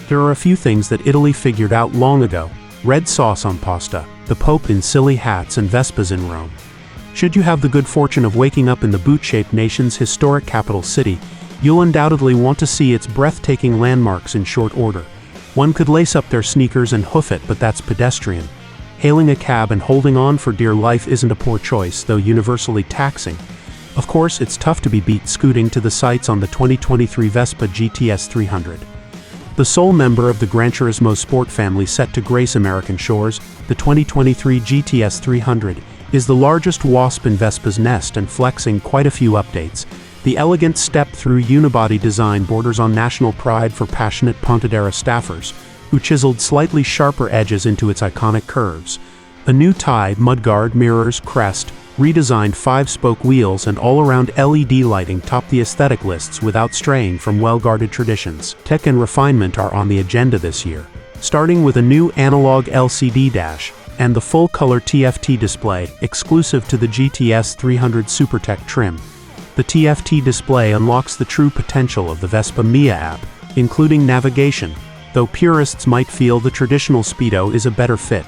There are a few things that Italy figured out long ago: red sauce on pasta, the Pope in silly hats, and Vespas in Rome. Should you have the good fortune of waking up in the boot-shaped nation's historic capital city, you'll undoubtedly want to see its breathtaking landmarks in short order. One could lace up their sneakers and hoof it, but that's pedestrian. Hailing a cab and holding on for dear life isn't a poor choice, though universally taxing. Of course, it's tough to be beat scooting to the sights on the 2023 Vespa GTS 300. The sole member of the Granturismo Sport family set to grace American shores, the 2023 GTS 300 is the largest Wasp in Vespa's nest and flexing quite a few updates. The elegant step-through unibody design borders on national pride for passionate Pontedera staffers, who chiseled slightly sharper edges into its iconic curves. A new tie, mudguard, mirrors, crest, redesigned 5-spoke wheels, and all-around LED lighting top the aesthetic lists without straying from well-guarded traditions. Tech and refinement are on the agenda this year, starting with a new analog LCD dash and the full-color TFT display exclusive to the GTS 300 SuperTech trim. The TFT display unlocks the true potential of the Vespa MIA app, including navigation, though purists might feel the traditional speedo is a better fit.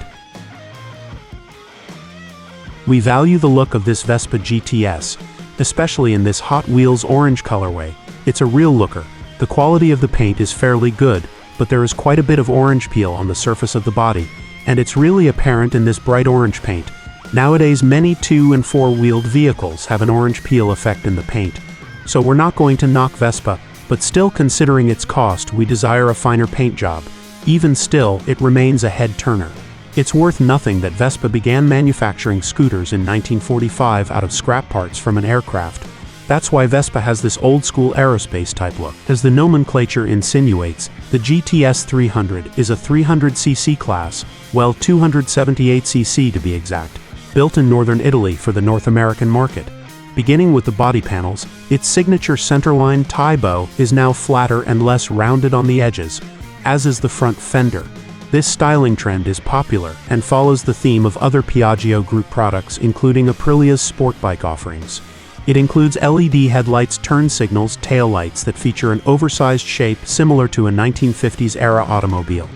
We value the look of this Vespa GTS, especially in this Hot Wheels orange colorway. It's a real looker. The quality of the paint is fairly good, but there is quite a bit of orange peel on the surface of the body, and it's really apparent in this bright orange paint. Nowadays, many 2- and 4-wheeled vehicles have an orange peel effect in the paint. So we're not going to knock Vespa, but still, considering its cost, we desire a finer paint job. Even still, it remains a head-turner. It's worth nothing that Vespa began manufacturing scooters in 1945 out of scrap parts from an aircraft. That's why Vespa has this old-school aerospace-type look. As the nomenclature insinuates, the GTS 300 is a 300cc class, well 278cc to be exact, built in northern Italy for the North American market. Beginning with the body panels, its signature centerline tie bow is now flatter and less rounded on the edges, as is the front fender. This styling trend is popular and follows the theme of other Piaggio Group products, including Aprilia's sport bike offerings. It includes LED headlights, turn signals, taillights that feature an oversized shape similar to a 1950s-era automobile.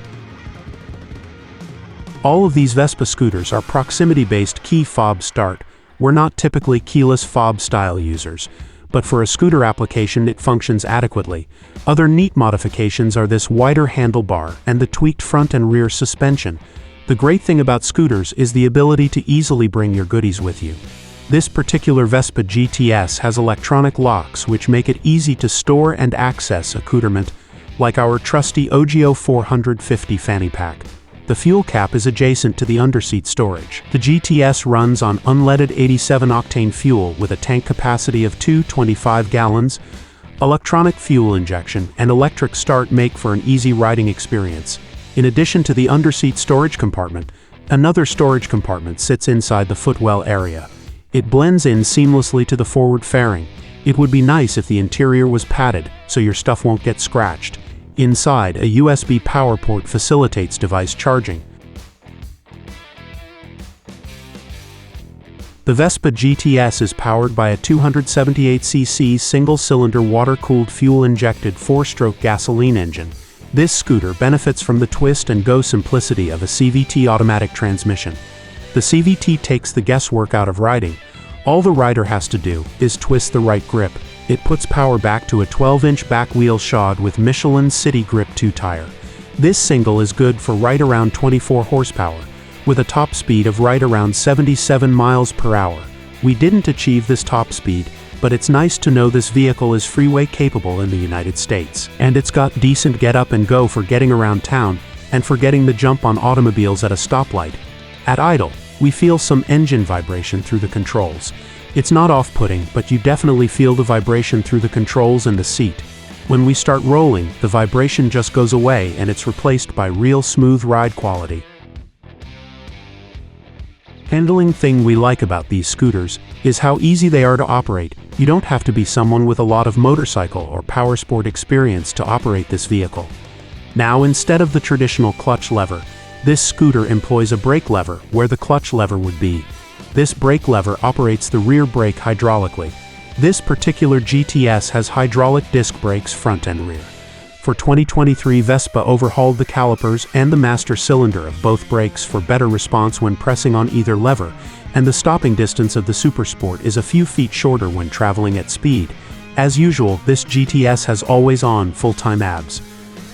All of these Vespa scooters are proximity-based key fob start. We're not typically keyless fob style users, but for a scooter application it functions adequately. Other neat modifications are this wider handlebar and the tweaked front and rear suspension. The great thing about scooters is the ability to easily bring your goodies with you. This particular Vespa GTS has electronic locks which make it easy to store and access accoutrement, like our trusty OGO 450 fanny pack. The fuel cap is adjacent to the underseat storage. The GTS runs on unleaded 87-octane fuel with a tank capacity of 225 gallons. Electronic fuel injection and electric start make for an easy riding experience. In addition to the underseat storage compartment, another storage compartment sits inside the footwell area. It blends in seamlessly to the forward fairing. It would be nice if the interior was padded so your stuff won't get scratched. Inside, a USB power port facilitates device charging. The Vespa GTS is powered by a 278cc single-cylinder water-cooled fuel-injected 4-stroke gasoline engine. This scooter benefits from the twist-and-go simplicity of a CVT automatic transmission. The CVT takes the guesswork out of riding. All the rider has to do is twist the right grip. It puts power back to a 12-inch back wheel shod with Michelin City Grip 2 tire. This single is good for right around 24 horsepower, with a top speed of right around 77 miles per hour. We didn't achieve this top speed, but it's nice to know this vehicle is freeway capable in the United States. And it's got decent get up and go for getting around town, and for getting the jump on automobiles at a stoplight. At idle, we feel some engine vibration through the controls. It's not off-putting, but you definitely feel the vibration through the controls and the seat. When we start rolling, the vibration just goes away and it's replaced by real smooth ride quality. Handling thing we like about these scooters is how easy they are to operate. You don't have to be someone with a lot of motorcycle or power sport experience to operate this vehicle. Now, instead of the traditional clutch lever, this scooter employs a brake lever where the clutch lever would be. This brake lever operates the rear brake hydraulically. This particular GTS has hydraulic disc brakes front and rear. For 2023, Vespa overhauled the calipers and the master cylinder of both brakes for better response when pressing on either lever, and the stopping distance of the Super Sport is a few feet shorter when traveling at speed. As usual, this GTS has always-on full-time ABS.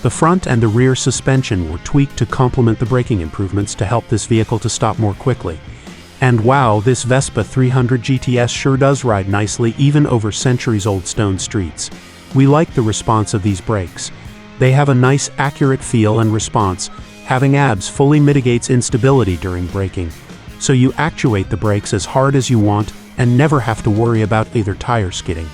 The front and the rear suspension were tweaked to complement the braking improvements to help this vehicle to stop more quickly. And wow, this Vespa 300 GTS sure does ride nicely even over centuries-old stone streets. We like the response of these brakes. They have a nice, accurate feel and response. Having ABS fully mitigates instability during braking, so you actuate the brakes as hard as you want and never have to worry about either tire skidding.